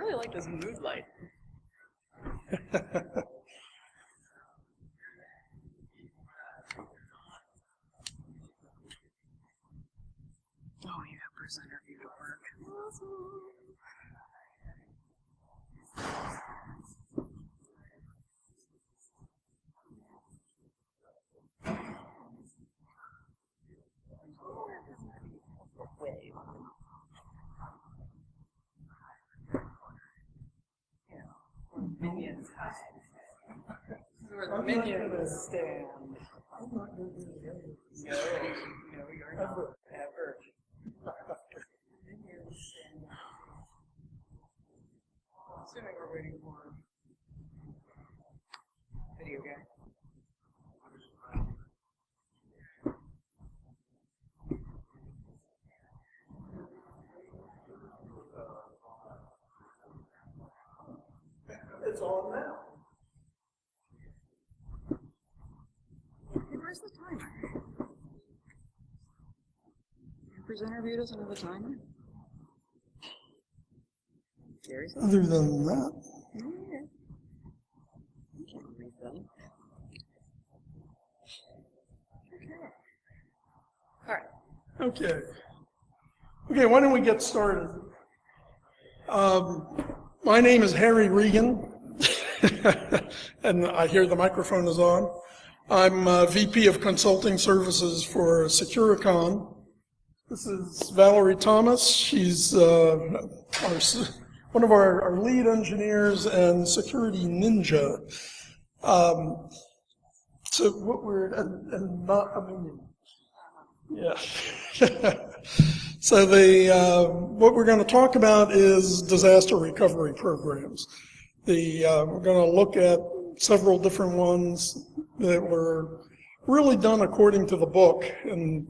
really like this mood light. Oh, you have presenter view to work. Wave. Minions hide. This is where the minions stand. No, you're not. Ever. Minions stand. Assuming we're waiting for video game. It's on now. Where's the timer? Your presenter view doesn't have a timer? Seriously? Other than that. Yeah. I can't read them. Okay. All right. Okay. Okay, why don't we get started? My name is Harry Regan, and I hear the microphone is on. I'm VP of Consulting Services for Securicon. This is Valerie Thomas. She's one of our lead engineers and security ninja. So what we're, and not a minion. Yeah. So what we're going to talk about is disaster recovery programs. We're going to look at several different ones that were really done according to the book, and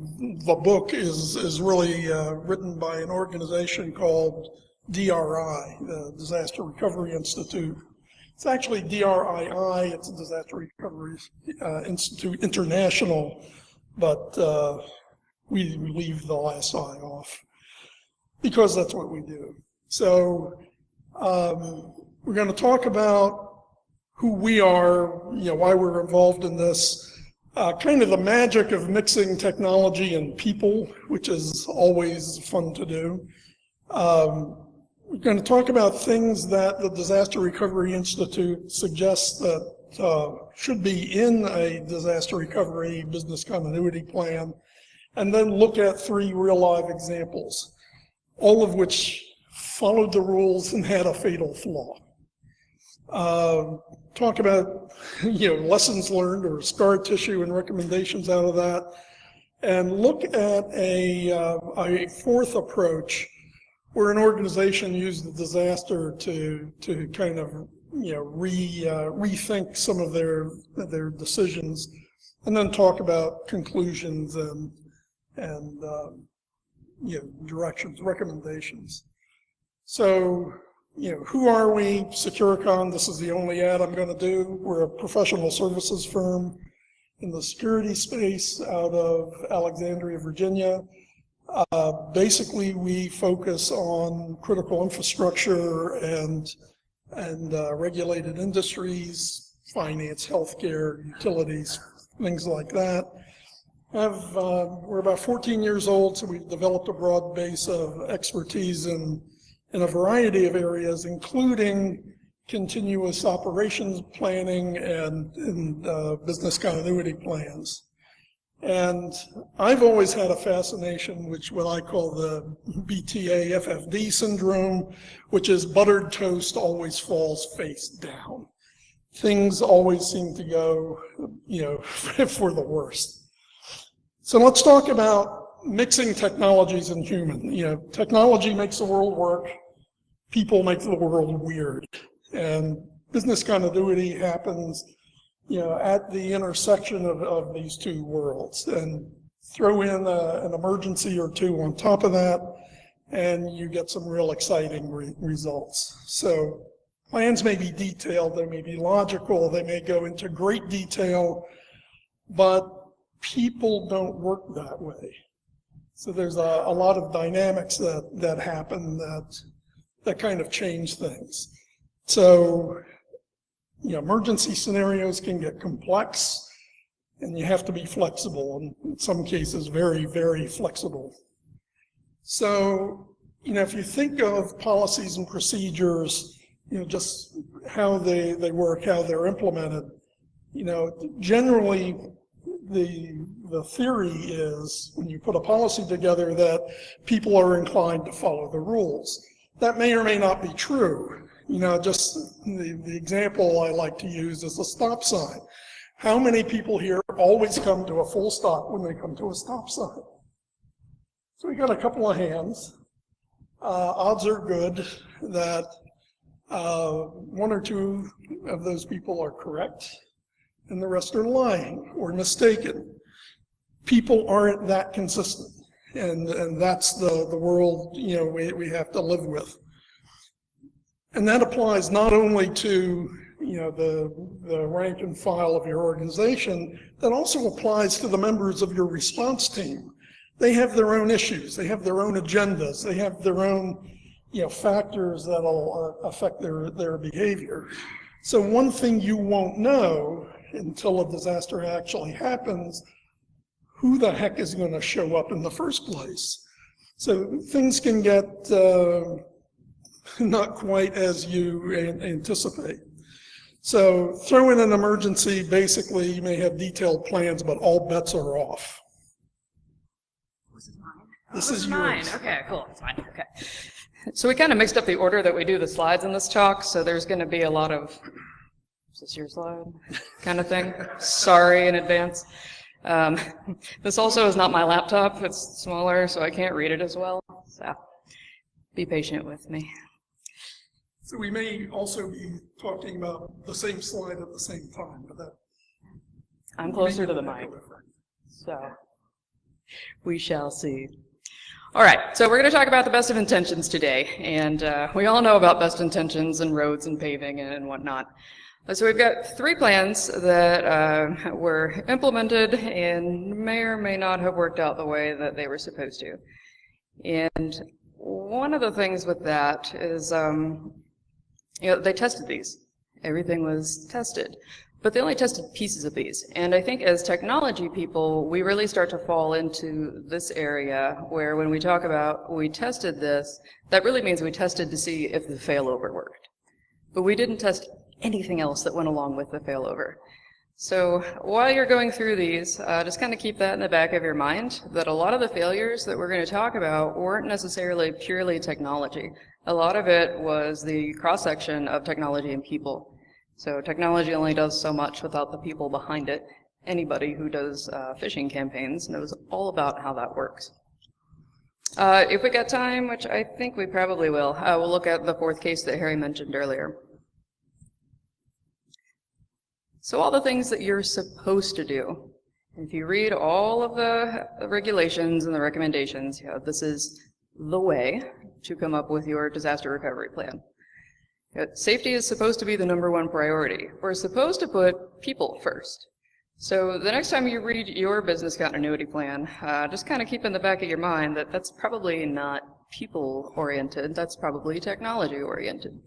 the book is really written by an organization called DRI, the Disaster Recovery Institute. It's actually DRII, it's a Disaster Recovery Institute International, but we leave the last I off because that's what we do. So we're going to talk about who we are, why we're involved in this, kind of the magic of mixing technology and people, which is always fun to do. We're going to talk about things that the Disaster Recovery Institute suggests that should be in a disaster recovery business continuity plan, and then look at 3 real-life examples, all of which followed the rules and had a fatal flaw. Talk about lessons learned or scar tissue and recommendations out of that, and look at a 4th approach where an organization used the disaster to kind of rethink some of their decisions, and then talk about conclusions and directions, recommendations. So, who are we? Securicon, this is the only ad I'm going to do. We're a professional services firm in the security space out of Alexandria, Virginia. Basically, we focus on critical infrastructure and regulated industries, finance, healthcare, utilities, things like that. We're about 14 years old, so we've developed a broad base of expertise in a variety of areas, including continuous operations planning and business continuity plans. And I've always had a fascination with what I call the BTA FFD syndrome, which is buttered toast always falls face down. Things always seem to go, for the worst. So let's talk about mixing technologies and human. Technology makes the world work, people make the world weird. And business continuity happens at the intersection of these 2 worlds, and throw in an emergency or 2 on top of that, and you get some real exciting results. So plans may be detailed, they may be logical, they may go into great detail, but people don't work that way. So there's a lot of dynamics that happen that that kind of change things. So, emergency scenarios can get complex, and you have to be flexible, and in some cases, very, very flexible. So, if you think of policies and procedures, just how they work, how they're implemented, generally the theory is when you put a policy together that people are inclined to follow the rules. That may or may not be true. Just the example I like to use is the stop sign. How many people here always come to a full stop when they come to a stop sign? So we got a couple of hands. Odds are good that one or two of those people are correct and the rest are lying or mistaken. People aren't that consistent, and that's the world we have to live with. And that applies not only to the rank and file of your organization, that also applies to the members of your response team. They have their own issues, they have their own agendas, they have their own factors that'll affect their behavior. So one thing you won't know until a disaster actually happens, who the heck is going to show up in the first place? So things can get not quite as you anticipate. So throw in an emergency, basically you may have detailed plans, but all bets are off. This is mine. This is mine. yours. Okay, cool. It's fine. Okay. So we kind of mixed up the order that we do the slides in this talk, so there's going to be a lot of, is this your slide? Kind of thing. Sorry in advance. This also is not my laptop. It's smaller, so I can't read it as well. So be patient with me. So we may also be talking about the same slide at the same time, but that I'm closer to the mic, so we shall see. All right, so we're going to talk about the best of intentions today, and we all know about best intentions and roads and paving and whatnot. So we've got 3 plans that were implemented and may or may not have worked out the way that they were supposed to. And one of the things with that is, they tested these. Everything was tested. But they only tested pieces of these. And I think as technology people, we really start to fall into this area where when we talk about we tested this, that really means we tested to see if the failover worked. But we didn't test anything else that went along with the failover. So while you're going through these, just kind of keep that in the back of your mind, that a lot of the failures that we're going to talk about weren't necessarily purely technology. A lot of it was the cross-section of technology and people. So technology only does so much without the people behind it. Anybody who does phishing campaigns knows all about how that works. If we got time, which I think we probably will, we'll look at the 4th case that Harry mentioned earlier. So all the things that you're supposed to do. If you read all of the regulations and the recommendations, this is the way to come up with your disaster recovery plan. Safety is supposed to be the #1 priority. We're supposed to put people first. So the next time you read your business continuity plan, just kind of keep in the back of your mind that that's probably not people-oriented, that's probably technology-oriented.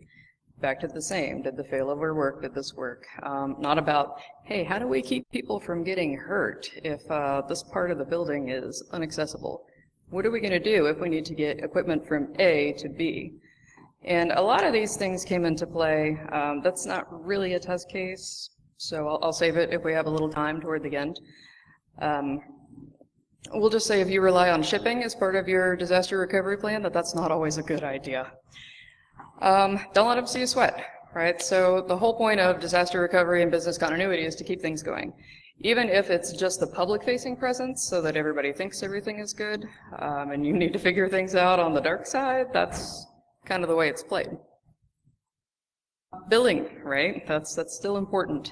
Back to the same, did the failover work, did this work? Not about, hey, how do we keep people from getting hurt if this part of the building is inaccessible? What are we going to do if we need to get equipment from A to B? And a lot of these things came into play. That's not really a test case, so I'll save it if we have a little time toward the end. We'll just say if you rely on shipping as part of your disaster recovery plan, that's not always a good idea. Don't let them see you sweat, right? So the whole point of disaster recovery and business continuity is to keep things going. Even if it's just the public-facing presence so that everybody thinks everything is good, and you need to figure things out on the dark side, that's kind of the way it's played. Billing, right? That's still important.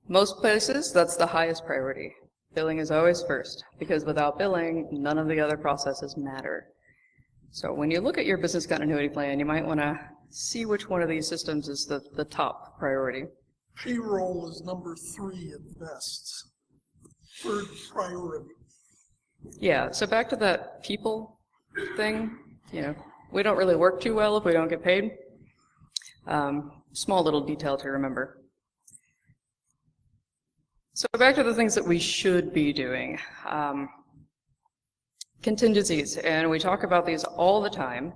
Most places, that's the highest priority. Billing is always first, because without billing, none of the other processes matter. So when you look at your business continuity plan, you might want to see which one of these systems is the top priority. Payroll is #3 at best. 3rd priority. Yeah, so back to that people thing, We don't really work too well if we don't get paid. Small little detail to remember. So back to the things that we should be doing. Contingencies, and we talk about these all the time.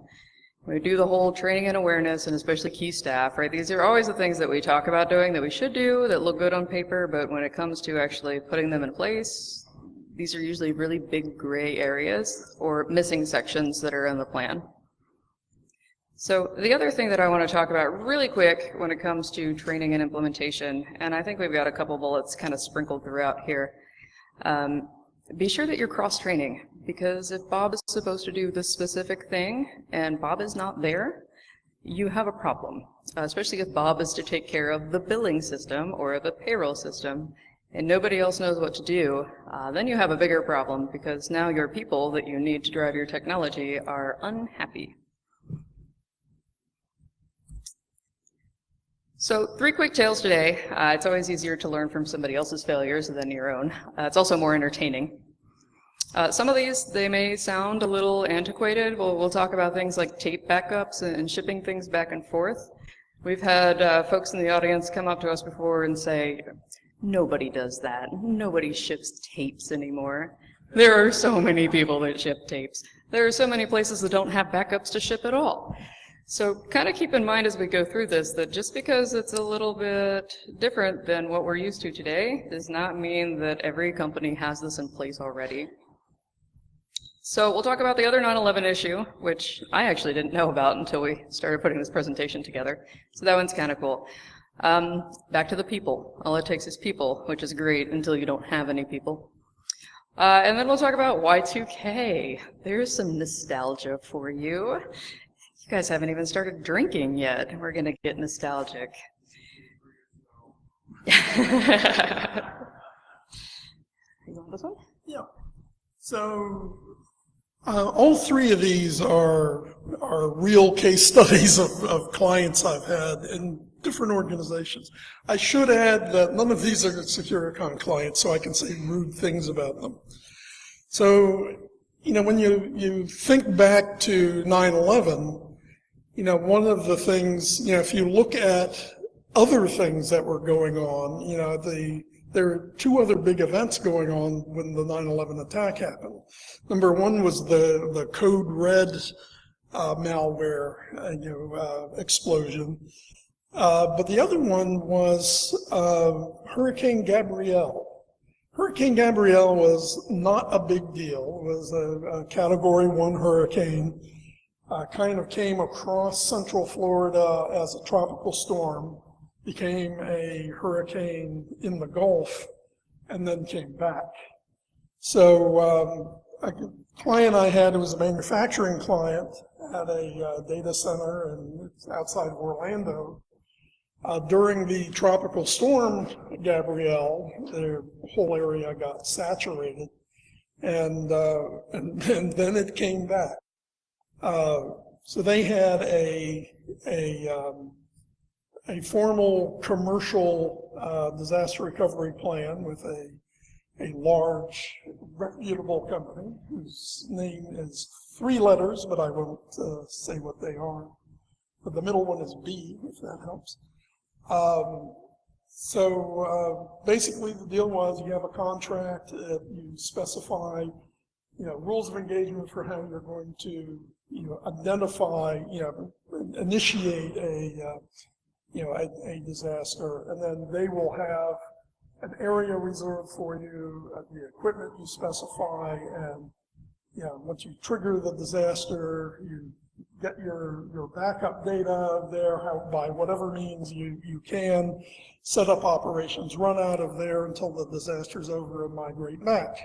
We do the whole training and awareness, and especially key staff, right? These are always the things that we talk about doing that we should do, that look good on paper, but when it comes to actually putting them in place, these are usually really big gray areas or missing sections that are in the plan. So the other thing that I want to talk about really quick when it comes to training and implementation, and I think we've got a couple bullets kind of sprinkled throughout here, be sure that you're cross-training, because if Bob is supposed to do this specific thing and Bob is not there, you have a problem, especially if Bob is to take care of the billing system or the payroll system and nobody else knows what to do, then you have a bigger problem, because now your people that you need to drive your technology are unhappy. So 3 quick tales today. It's always easier to learn from somebody else's failures than your own. It's also more entertaining. Some of these, they may sound a little antiquated. We'll talk about things like tape backups and shipping things back and forth. We've had folks in the audience come up to us before and say, nobody does that. Nobody ships tapes anymore. There are so many people that ship tapes. There are so many places that don't have backups to ship at all. So kind of keep in mind as we go through this that just because it's a little bit different than what we're used to today does not mean that every company has this in place already. So we'll talk about the other 9/11 issue, which I actually didn't know about until we started putting this presentation together. So that one's kind of cool. Back to the people. All it takes is people, which is great until you don't have any people. And then we'll talk about Y2K. There's some nostalgia for you. You guys haven't even started drinking yet. We're going to get nostalgic. You want this one? Yeah. So all 3 of these are real case studies of clients I've had in different organizations. I should add that none of these are SecuriCon clients, so I can say rude things about them. So, when you think back to 9/11, one of the things, if you look at other things that were going on, there are 2 other big events going on when the 9/11 attack happened. Number one was the Code Red malware, explosion. But the other one was Hurricane Gabrielle. Hurricane Gabrielle was not a big deal. It was a Category 1 hurricane. Kind of came across central Florida as a tropical storm, became a hurricane in the Gulf, and then came back. So a client I had, who was a manufacturing client, had a data center outside of Orlando. During the tropical storm Gabrielle, the whole area got saturated, and then it came back. So they had a formal commercial disaster recovery plan with a large, reputable company whose name is 3 letters, but I won't say what they are. But the middle one is B, if that helps. Basically the deal was you have a contract, you specify rules of engagement for how you're going to identify, initiate a disaster, and then they will have an area reserved for you, the equipment you specify, and once you trigger the disaster, you get your backup data there, by whatever means you can, set up operations, run out of there until the disaster's over and migrate back.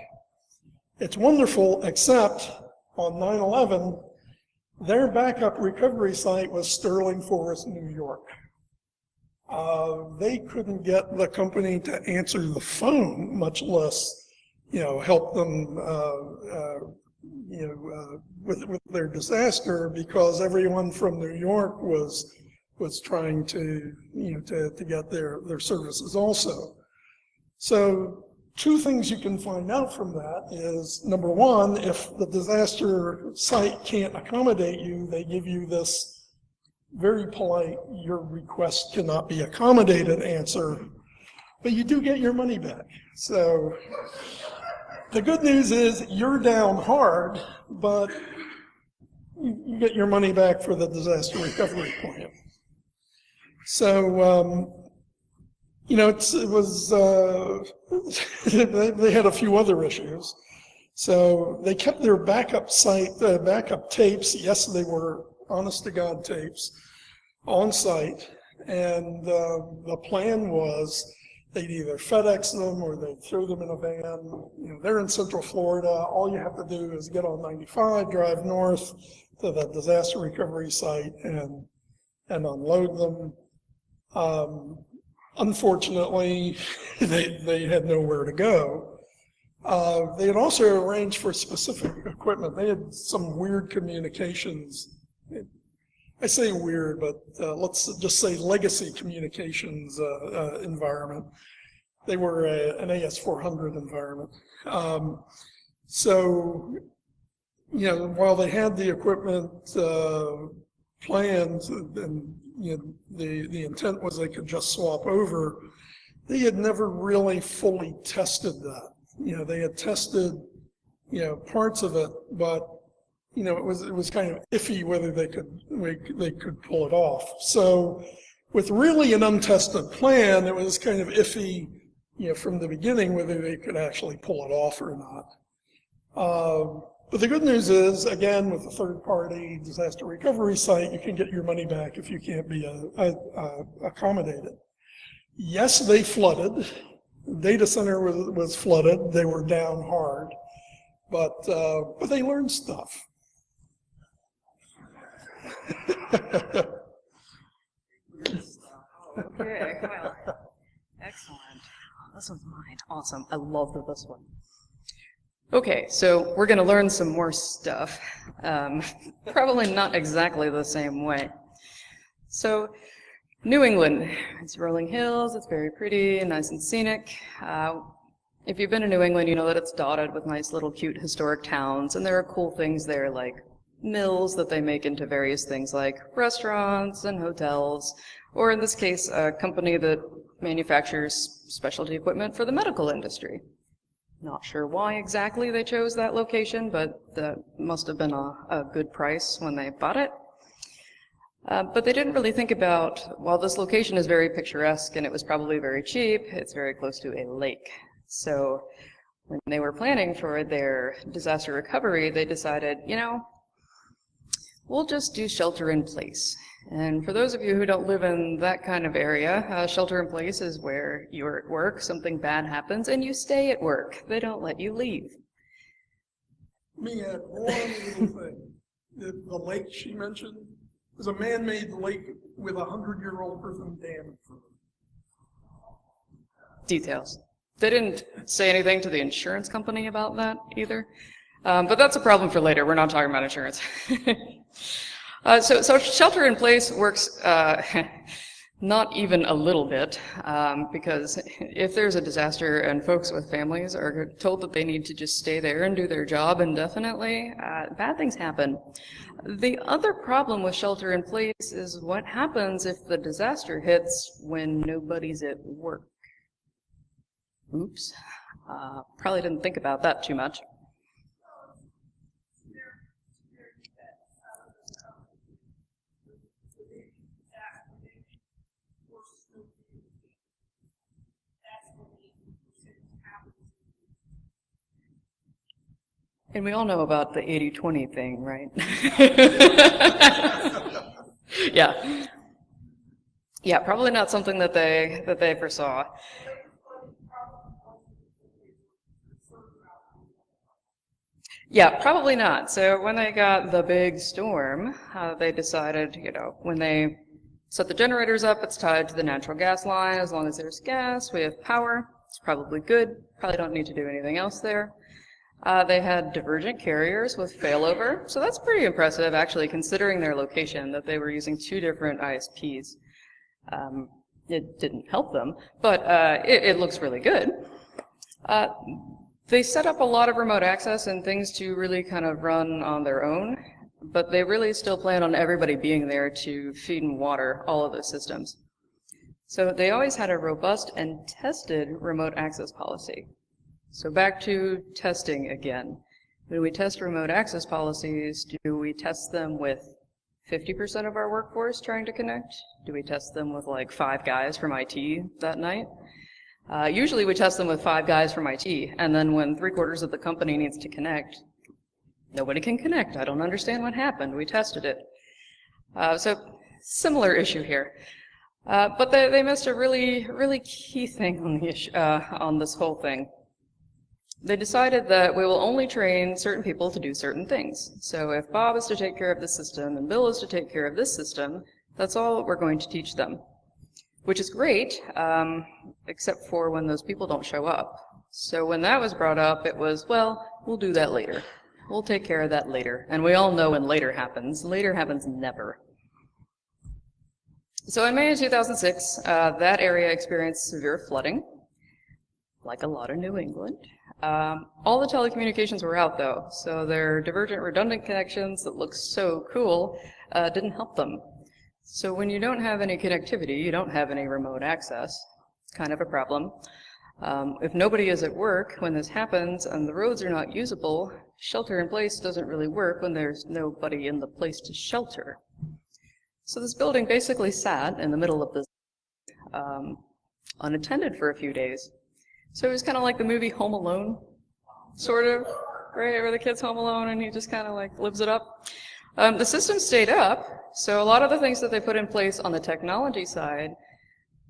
It's wonderful, except on 9/11, their backup recovery site was Sterling Forest, New York. They couldn't get the company to answer the phone, much less, help them, with their disaster, because everyone from New York was trying to get their services also. So two things you can find out from that is, number one, if the disaster site can't accommodate you, they give you this very polite, your request cannot be accommodated answer, but you do get your money back. So the good news is you're down hard, but you get your money back for the disaster recovery plan. So, you know, they had a few other issues. So they kept their backup backup tapes. Yes, they were honest to God tapes on site. And the plan was they'd either FedEx them or they'd throw them in a van. You know, they're in Central Florida. All you have to do is get on 95, drive north to the disaster recovery site and unload them. Unfortunately, they had nowhere to go. They had also arranged for specific equipment. They had some weird communications. I say weird, but let's just say legacy communications environment. They were an AS400 environment. So, you know, while they had the equipment planned, and you know, the intent was they could just swap over, they had never really fully tested that. You know, they had tested, you know, parts of it, but you know, it was kind of iffy whether they could pull it off. So with really an untested plan, it was kind of iffy, you know, from the beginning whether they could actually pull it off or not. But the good news is, again, with the third-party disaster recovery site, you can get your money back if you can't be accommodated. Yes, they flooded. The data center was flooded. They were down hard, but they learned stuff. Okay, well, excellent. This one's mine. Awesome. I love this one. Okay, so we're going to learn some more stuff. Probably not exactly the same way. So, New England, it's rolling hills, it's very pretty, nice and scenic. If you've been to New England, you know that it's dotted with nice little cute historic towns, and there are cool things there like mills that they make into various things like restaurants and hotels, or in this case, a company that manufactures specialty equipment for the medical industry. Not sure why exactly they chose that location, but that must have been a good price when they bought it. But they didn't really think about, while this location is very picturesque and it was probably very cheap, it's very close to a lake. So when they were planning for their disaster recovery, they decided, you know, we'll just do shelter in place. And for those of you who don't live in that kind of area, shelter in place is where you're at work, something bad happens, and you stay at work. They don't let you leave. Let me add one little thing. The lake she mentioned was a man-made lake with a 100-year-old earthen dam. Details. They didn't say anything to the insurance company about that either. But that's a problem for later. We're not talking about insurance. So shelter in place works not even a little bit, because if there's a disaster and folks with families are told that they need to just stay there and do their job indefinitely, bad things happen. The other problem with shelter in place is what happens if the disaster hits when nobody's at work. Oops. Probably didn't think about that too much. And we all know about the 80-20 thing, right? Yeah. Yeah, probably not something that they foresaw. Yeah, probably not. So when they got the big storm, they decided, you know, when they set the generators up, it's tied to the natural gas line. As long as there's gas, we have power. It's probably good. Probably don't need to do anything else there. They had divergent carriers with failover, so that's pretty impressive, actually, considering their location, that they were using two different ISPs. It didn't help them, but it looks really good. They set up a lot of remote access and things to really kind of run on their own, but they really still plan on everybody being there to feed and water all of those systems. So they always had a robust and tested remote access policy. So back to testing again. When we test remote access policies, do we test them with 50% of our workforce trying to connect? Do we test them with like 5 guys from IT that night? Usually we test them with 5 guys from IT, and then when 3/4 of the company needs to connect, nobody can connect. I don't understand what happened. We tested it. So similar issue here. But they missed a really key thing on the issue, on this whole thing. They decided that we will only train certain people to do certain things. So if Bob is to take care of this system and Bill is to take care of this system, that's all we're going to teach them. Which is great, except for when those people don't show up. So when that was brought up, it was, well, we'll do that later. We'll take care of that later. And we all know when later happens never. So in May of 2006, that area experienced severe flooding, like a lot of New England. All the telecommunications were out though, so their divergent redundant connections that look so cool didn't help them. So when you don't have any connectivity, you don't have any remote access. It's kind of a problem. If nobody is at work when this happens and the roads are not usable, shelter in place doesn't really work when there's nobody in the place to shelter. So this building basically sat in the middle of this unattended for a few days. So it was kind of like the movie Home Alone, sort of, right, where the kid's home alone and he just kind of like lives it up. The system stayed up, so a lot of the things that they put in place on the technology side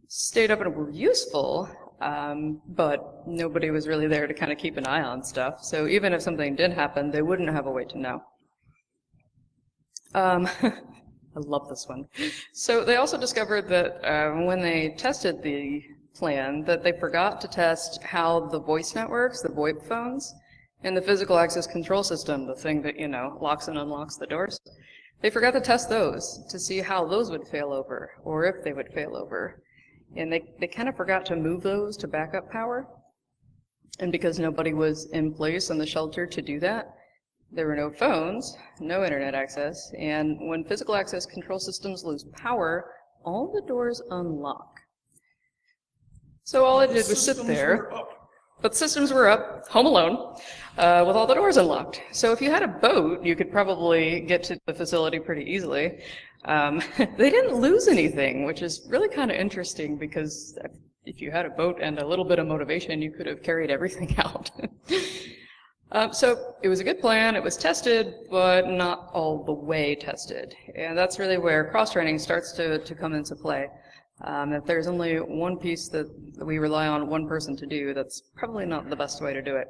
stayed up and were useful, but nobody was really there to kind of keep an eye on stuff. So even if something did happen, they wouldn't have a way to know. I love this one. So they also discovered that when they tested the plan, that they forgot to test how the voice networks, the VoIP phones, and the physical access control system, the thing that, you know, locks and unlocks the doors, they forgot to test those to see how those would fail over, or if they would fail over. And they kind of forgot to move those to backup power. And because nobody was in place in the shelter to do that, there were no phones, no internet access, and when physical access control systems lose power, all the doors unlock. So all I did was sit there, but systems were up, home alone, with all the doors unlocked. So if you had a boat, you could probably get to the facility pretty easily. They didn't lose anything, which is really kind of interesting because if you had a boat and a little bit of motivation, you could have carried everything out. So it was a good plan, it was tested, but not all the way tested. And that's really where cross-training starts to come into play. If there's only one piece that we rely on one person to do, that's probably not the best way to do it.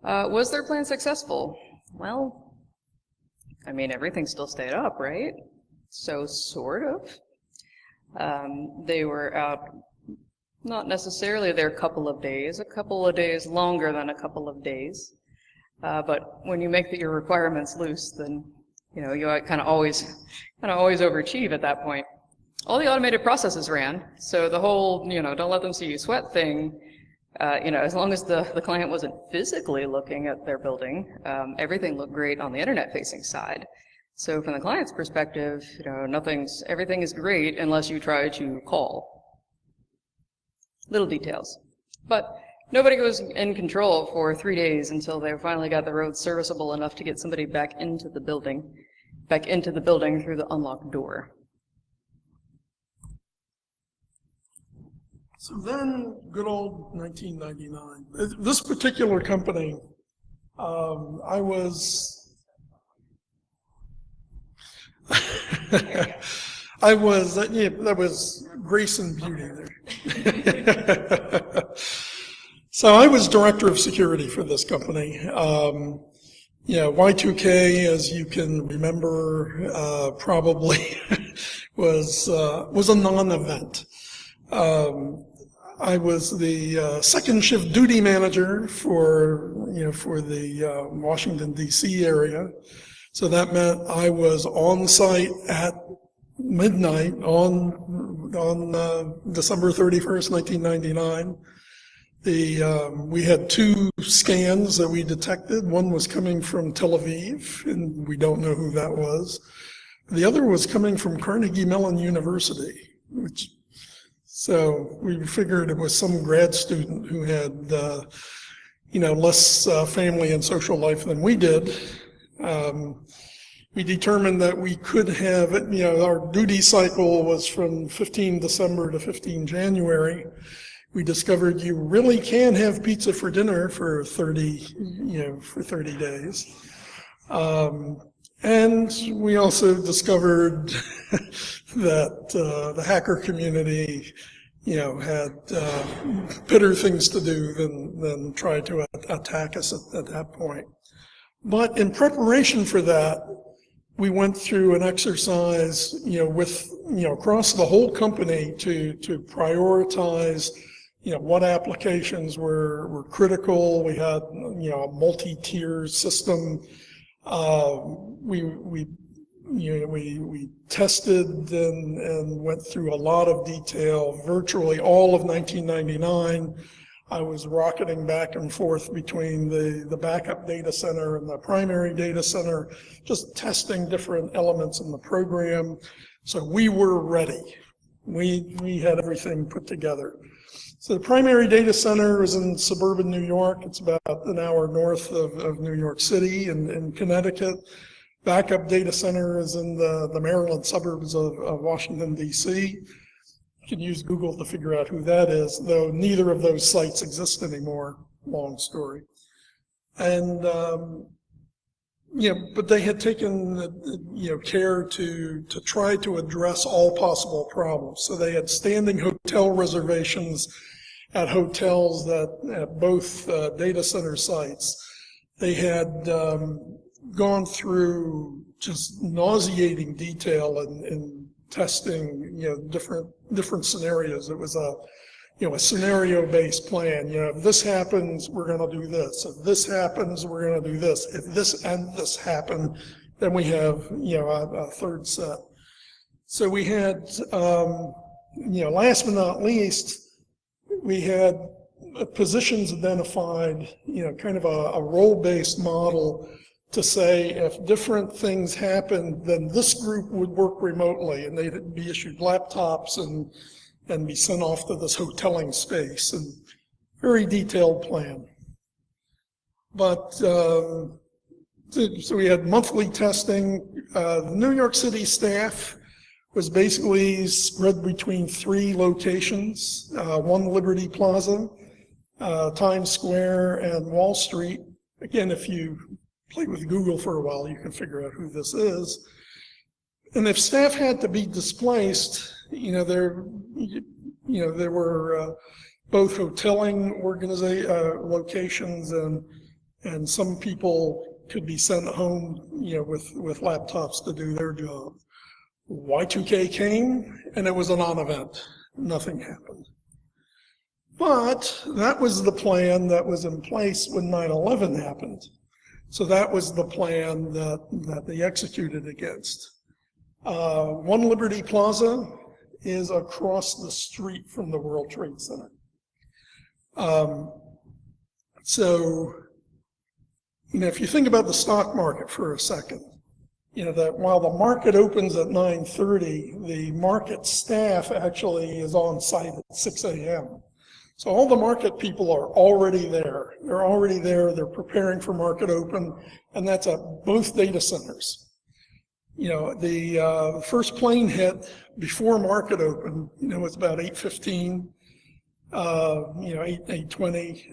Was their plan successful? Well, I mean, everything still stayed up, right? So, sort of. They were out, not necessarily there a couple of days longer than a couple of days. But when you make your requirements loose, then, you know, you kind of always overachieve at that point. All the automated processes ran, so the whole, you know, don't let them see you sweat thing, you know, as long as the client wasn't physically looking at their building, everything looked great on the internet-facing side. So from the client's perspective, you know, everything is great unless you try to call. Little details. But nobody was in control for 3 days until they finally got the road serviceable enough to get somebody back into the building through the unlocked door. So then, good old 1999. This particular company, I was that was grace and beauty there. So I was director of security for this company. Y2K, as you can remember, probably was a non-event. I was the second shift duty manager for the Washington D.C. area, so that meant I was on site at midnight on December 31st, 1999, We had 2 scans that we detected. One was coming from Tel Aviv, and we don't know who that was. The other was coming from Carnegie Mellon University, so we figured it was some grad student who had, less family and social life than we did. We determined that we could have, our duty cycle was from 15 December to 15 January. We discovered you really can have pizza for dinner for 30 days. And we also discovered that the hacker community, had better things to do than try to attack us at that point. But in preparation for that, we went through an exercise, across the whole company to prioritize, what applications were critical. We had, a multi-tier system. We tested and went through a lot of detail. Virtually all of 1999, I was rocketing back and forth between the backup data center and the primary data center, just testing different elements in the program. So we were ready. We had everything put together. So the primary data center is in suburban New York. It's about an hour north of New York City in Connecticut. Backup data center is in the Maryland suburbs of Washington, D.C. You can use Google to figure out who that is, though neither of those sites exist anymore, long story. And, but they had taken, care to try to address all possible problems. So they had standing hotel reservations at hotels at both data center sites. They had gone through just nauseating detail in testing, different scenarios. It was a scenario-based plan. If this happens, we're going to do this. If this happens, we're going to do this. If this and this happen, then we have, a third set. So we had, last but not least, we had positions identified, kind of a role-based model to say if different things happened, then this group would work remotely and they'd be issued laptops and be sent off to this hoteling space, and very detailed plan. But so we had monthly testing. The New York City staff was basically spread between 3 locations, 1 Liberty Plaza, Times Square, and Wall Street. Again, if you play with Google for a while, you can figure out who this is. And if staff had to be displaced, there were both hoteling locations and some people could be sent home, with laptops to do their job. Y2K came and it was a non-event. Nothing happened. But that was the plan that was in place when 9/11 happened. So that was the plan that they executed against. 1 Liberty Plaza is across the street from the World Trade Center. So, if you think about the stock market for a second, that while the market opens at 9:30, the market staff actually is on site at 6 a.m. So all the market people are already there. They're already there. They're preparing for market open, and that's at both data centers. The first plane hit before market open. It's about 8:15. 8:20,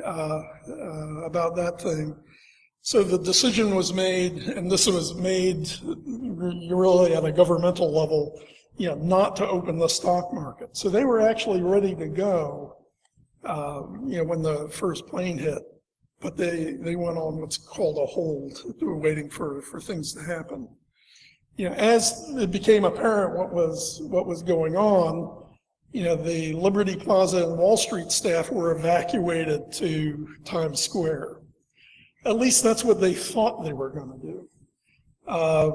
about that thing. So the decision was made, and this was made really at a governmental level, not to open the stock market. So they were actually ready to go, when the first plane hit, but they went on what's called a hold. They were waiting for things to happen. As it became apparent what was going on, the Liberty Plaza and Wall Street staff were evacuated to Times Square. At least that's what they thought they were going to do.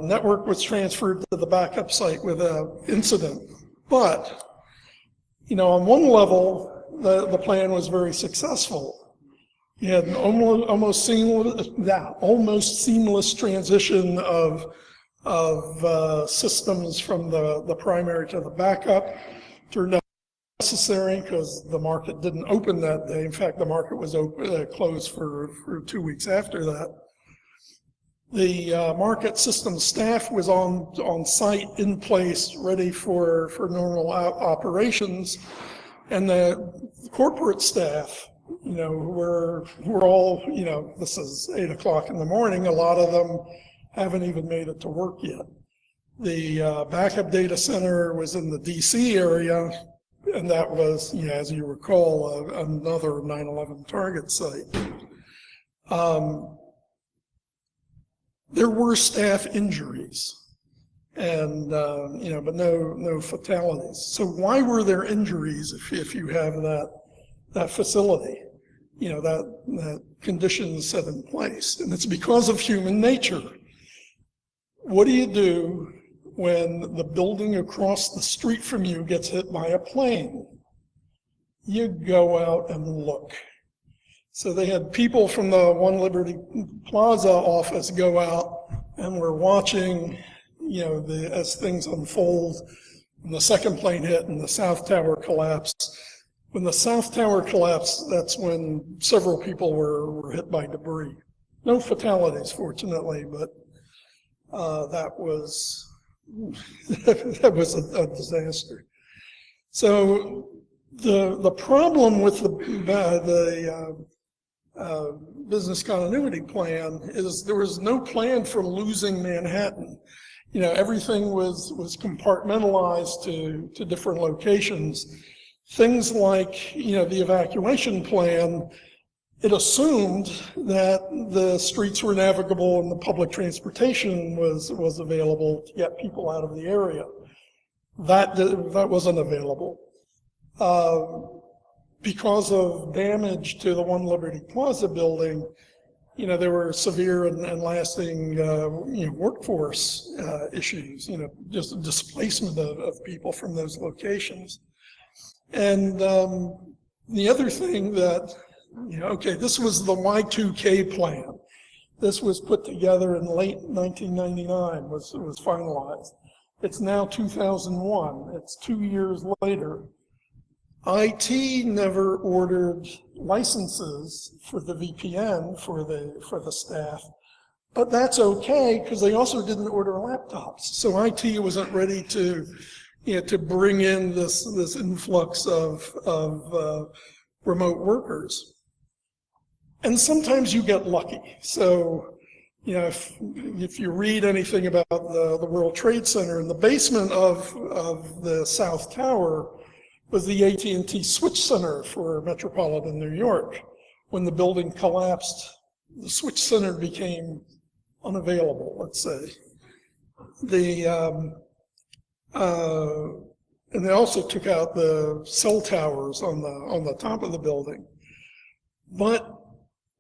Network was transferred to the backup site without incident. But, on one level, the plan was very successful. You had an almost seamless transition of systems from the primary to the backup. Turned out necessary because the market didn't open that day. In fact, the market was closed for 2 weeks after that. The market system staff was on site, in place, ready for normal operations, and the corporate staff, were all, this is 8 o'clock in the morning. A lot of them haven't even made it to work yet. The backup data center was in the DC area, and that was, as you recall, another 9/11 target site. There were staff injuries, and but no fatalities. So why were there injuries if you have that facility, that conditions set in place? And it's because of human nature. What do you do when the building across the street from you gets hit by a plane? You go out and look. So they had people from the One Liberty Plaza office go out, and we're watching, as things unfold. And the second plane hit and the South Tower collapsed. When the South Tower collapsed, that's when several people were hit by debris. No fatalities, fortunately, but that was a disaster. So the problem with the business continuity plan is there was no plan for losing Manhattan. Everything was compartmentalized to different locations. Things like, the evacuation plan, it assumed that the streets were navigable and the public transportation was available to get people out of the area. That wasn't available. Because of damage to the One Liberty Plaza building, there were severe and lasting, workforce issues, just displacement of people from those locations. And the other thing that, this was the Y2K plan. This was put together in late 1999, was finalized. It's now 2001. It's 2 years later. IT never ordered licenses for the VPN for the staff, but that's okay because they also didn't order laptops. So IT wasn't ready to bring in this influx of remote workers. And sometimes you get lucky. So if you read anything about the World Trade Center, in the basement of the South Tower was the AT&T Switch Center for metropolitan New York. When the building collapsed, the Switch Center became unavailable, let's say. And they also took out the cell towers on the top of the building. But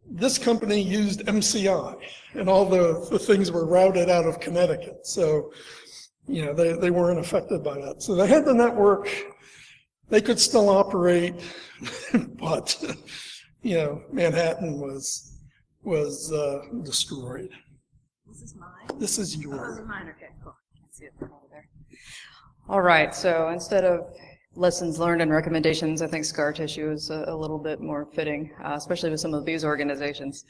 this company used MCI, and all the things were routed out of Connecticut. So, they weren't affected by that. So they had the network. They could still operate, but Manhattan was destroyed. This is mine? This is yours. Oh, this is mine. Okay, cool. I can see it from over there. All right, so instead of lessons learned and recommendations, I think scar tissue is a little bit more fitting, especially with some of these organizations.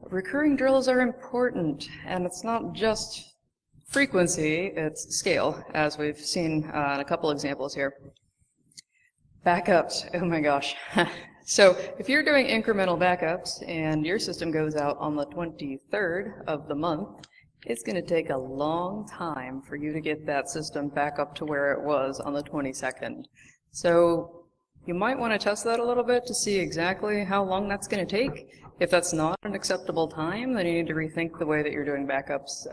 Recurring drills are important, and it's not just frequency, it's scale, as we've seen in a couple examples here. Backups, oh my gosh. So if you're doing incremental backups and your system goes out on the 23rd of the month, it's going to take a long time for you to get that system back up to where it was on the 22nd. So you might want to test that a little bit to see exactly how long that's going to take. If that's not an acceptable time, then you need to rethink the way that you're doing backups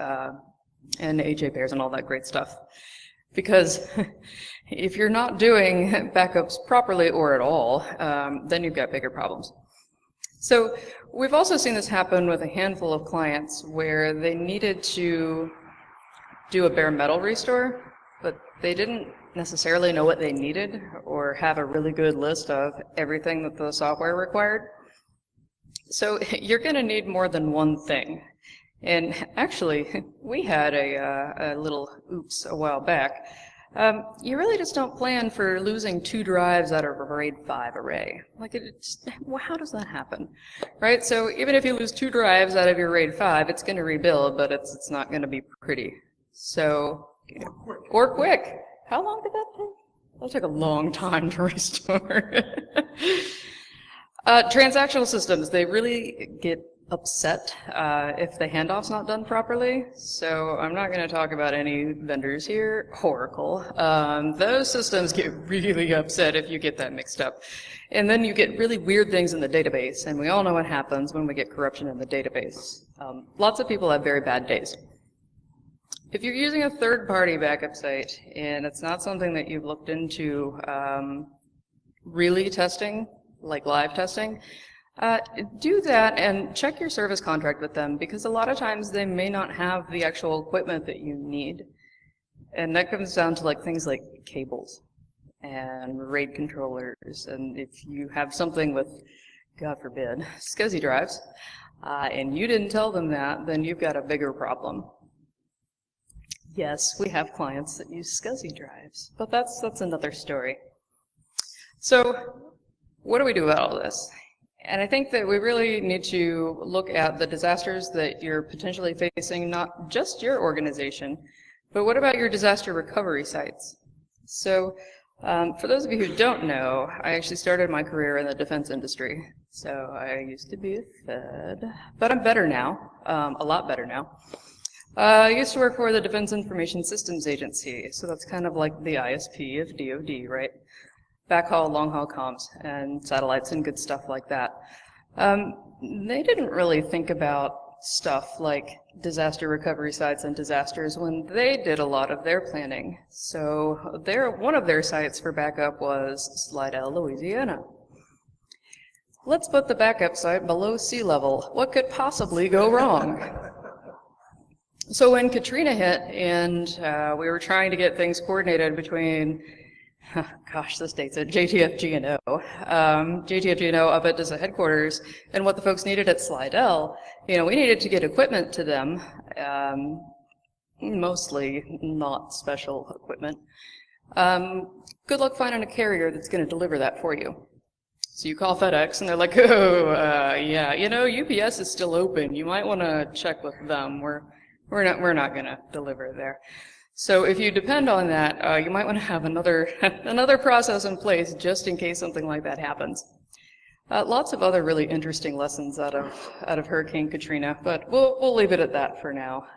and HA pairs and all that great stuff. Because if you're not doing backups properly or at all, then you've got bigger problems. So we've also seen this happen with a handful of clients where they needed to do a bare metal restore, but they didn't necessarily know what they needed or have a really good list of everything that the software required. So you're going to need more than one thing. And actually, we had a little oops a while back. You really just don't plan for losing 2 drives out of a RAID 5 array. Like, how does that happen? Right? So even if you lose 2 drives out of your RAID 5, it's going to rebuild, but it's not going to be pretty. So, or quick. How long did that take? That took a long time to restore. Transactional systems, they really get upset if the handoff's not done properly. So I'm not going to talk about any vendors here. Oracle. Those systems get really upset if you get that mixed up. And then you get really weird things in the database, and we all know what happens when we get corruption in the database. Lots of people have very bad days. If you're using a third-party backup site and it's not something that you've looked into really testing, like live testing, do that and check your service contract with them, because a lot of times they may not have the actual equipment that you need. And that comes down to like things like cables and RAID controllers. And if you have something with, God forbid, SCSI drives, and you didn't tell them that, then you've got a bigger problem. Yes, we have clients that use SCSI drives, but that's another story. So what do we do about all this? And I think that we really need to look at the disasters that you're potentially facing, not just your organization, but what about your disaster recovery sites? So for those of you who don't know, I actually started my career in the defense industry. So I used to be a Fed, but I'm better now, a lot better now. I used to work for the Defense Information Systems Agency, so that's kind of like the ISP of DoD, right? Backhaul, long-haul comms, and satellites and good stuff like that. They didn't really think about stuff like disaster recovery sites and disasters when they did a lot of their planning. So one of their sites for backup was Slidell, Louisiana. Let's put the backup site below sea level. What could possibly go wrong? So when Katrina hit and we were trying to get things coordinated between, gosh, this dates it, JTF-GNO, JTF-GNO up at DISA headquarters, and what the folks needed at Slidell, we needed to get equipment to them, mostly not special equipment. Good luck finding a carrier that's going to deliver that for you. So you call FedEx, and they're like, yeah, UPS is still open. You might want to check with them. We're not going to deliver there. So if you depend on that, you might want to have another process in place just in case something like that happens. Lots of other really interesting lessons out of Hurricane Katrina, but we'll leave it at that for now.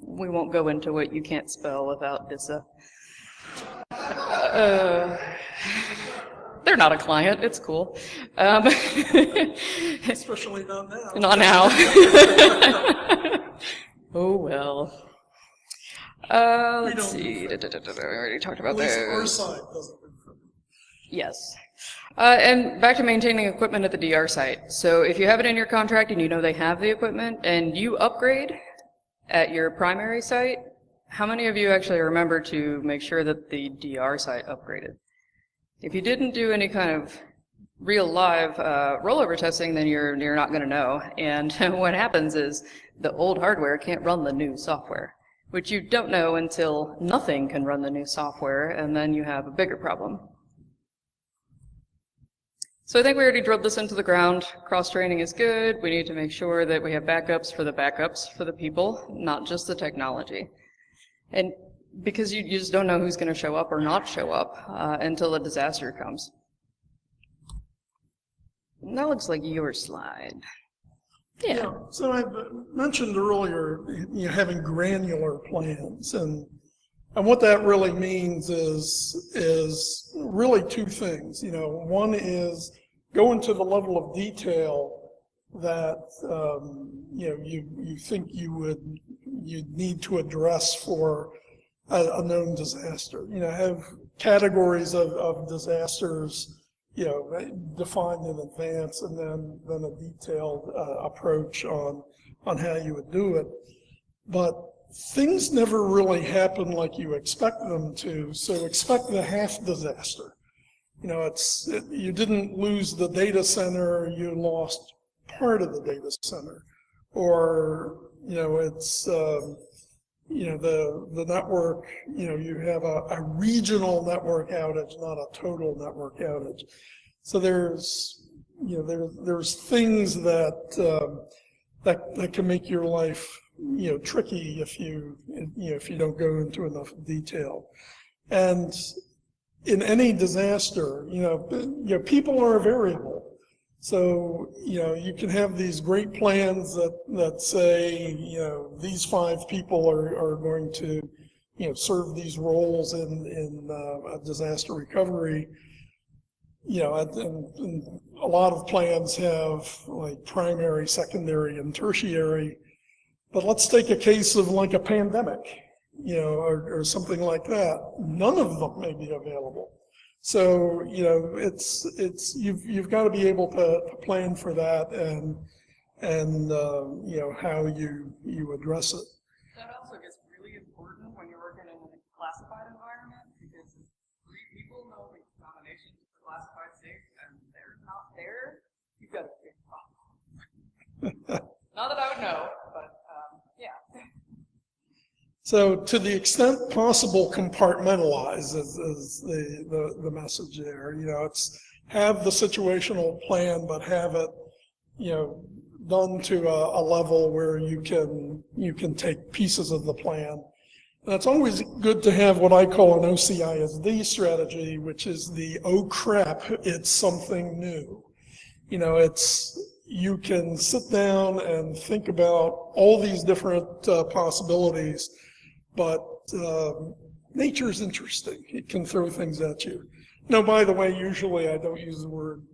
We won't go into what you can't spell without DISA. They're not a client. It's cool. Especially not now. Not now. Oh, well. Let's see. We already talked about those. Our side doesn't. Yes. And back to maintaining equipment at the DR site. So if you have it in your contract and you know they have the equipment and you upgrade at your primary site, how many of you actually remember to make sure that the DR site upgraded? If you didn't do any kind of real live rollover testing, then you're not going to know. And what happens is the old hardware can't run the new software, which you don't know until nothing can run the new software, and then you have a bigger problem. So I think we already drilled this into the ground. Cross-training is good. We need to make sure that we have backups for the people, not just the technology. And because you just don't know who's going to show up or not show up until a disaster comes. And that looks like your slide. Yeah. So I mentioned earlier, having granular plans, and what that really means is really 2 things. One is going to the level of detail that you think you'd need to address for a known disaster. Have categories of disasters defined in advance, and then a detailed approach on how you would do it. But things never really happen like you expect them to, so expect the half disaster. You know, you didn't lose the data center, you lost part of the data center. Or, you know, it's, you know, the network, you know, you have a regional network outage, not a total network outage. So there's, you know, there's things that, that can make your life, you know, tricky if you don't go into enough detail. And in any disaster, you know, people are a variable. So, you know, you can have these great plans that say, you know, these 5 people are going to, you know, serve these roles in a disaster recovery. You know, and a lot of plans have like primary, secondary, and tertiary. But let's take a case of like a pandemic, you know, or something like that. None of them may be available. So, you know, you've got to be able to plan for that and you know, how you address it. That also gets really important when you're working in a classified environment, because if 3 people know the combinations of classified safe and they're not there, you've got a big problem. Not that I would know, but yeah. So to the extent possible, compartmentalize is the message there. You know, it's have the situational plan, but have it, you know, done to a level where you can take pieces of the plan. And it's always good to have what I call an OCISD strategy, which is the oh crap, it's something new. You know, you can sit down and think about all these different possibilities, but nature is interesting. It can throw things at you. No, by the way, usually I don't use the word,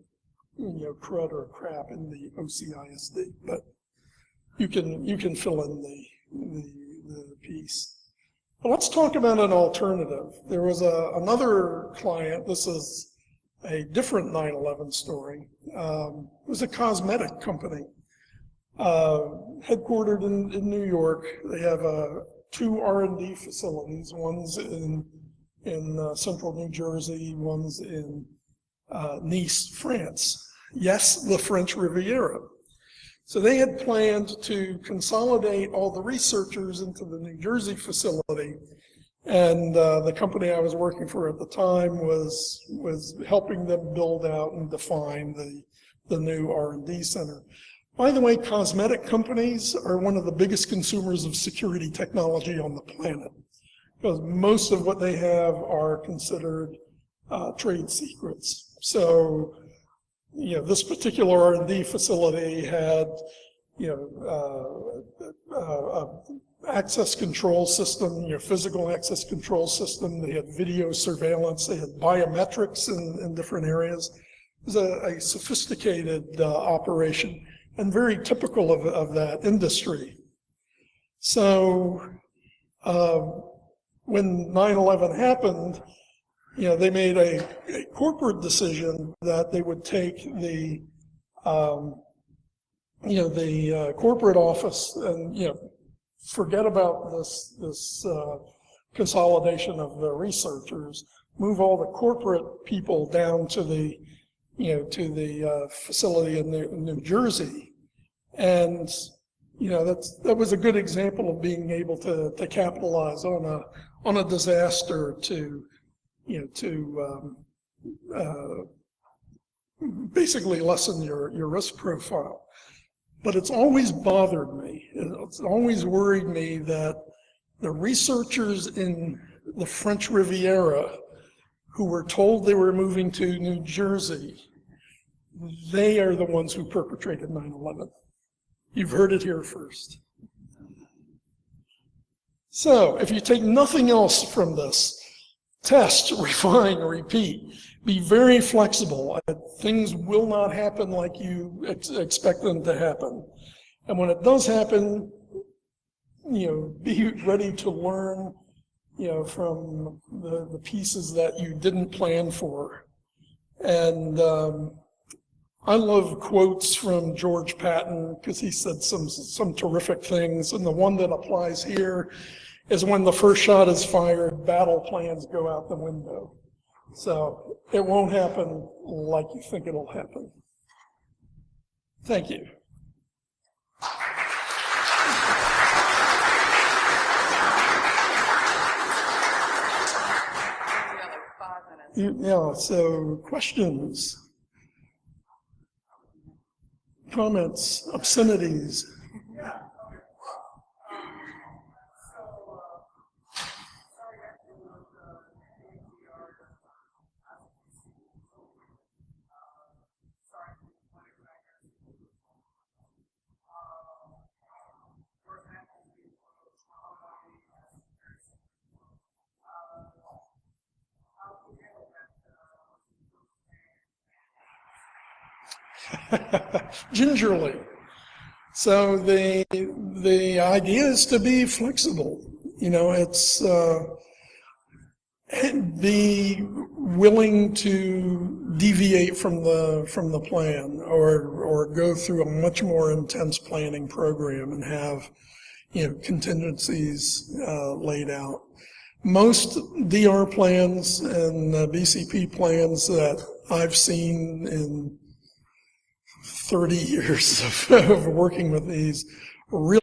you know, crud or crap in the OCISD, but you can fill in the piece. But let's talk about an alternative. There was another client. This is a different 9/11 story. It was a cosmetic company headquartered in New York. They have 2 R&D facilities. One's in central New Jersey. One's in Nice, France. Yes, the French Riviera. So they had planned to consolidate all the researchers into the New Jersey facility, and the company I was working for at the time was helping them build out and define the new R&D center. By the way, cosmetic companies are one of the biggest consumers of security technology on the planet, because most of what they have are considered trade secrets. So, you know, this particular R&D facility had, you know, access control system, you know, physical access control system. They had video surveillance. They had biometrics in different areas. It was a sophisticated operation and very typical of that industry. So when 9/11 happened, you know, they made a corporate decision that they would take the, you know, the corporate office and, you know, forget about this consolidation of the researchers, move all the corporate people down to the, you know, to the facility in New Jersey. And, you know, that was a good example of being able to capitalize on a disaster to, you know, to basically lessen your risk profile. But it's always bothered me. It's always worried me that the researchers in the French Riviera who were told they were moving to New Jersey, they are the ones who perpetrated 9/11. You've heard it here first. So if you take nothing else from this, test, refine, repeat. Be very flexible. Things will not happen like you expect them to happen. And when it does happen, you know, be ready to learn, you know, from the pieces that you didn't plan for. And I love quotes from George Patton because he said some terrific things, and the one that applies here is when the first shot is fired, battle plans go out the window. So it won't happen like you think it'll happen. Thank you. Yeah, so questions, comments, obscenities. Gingerly. So the idea is to be flexible. You know, it's be willing to deviate from the plan or go through a much more intense planning program and have, you know, contingencies laid out. Most DR plans and BCP plans that I've seen in 30 years of working with these really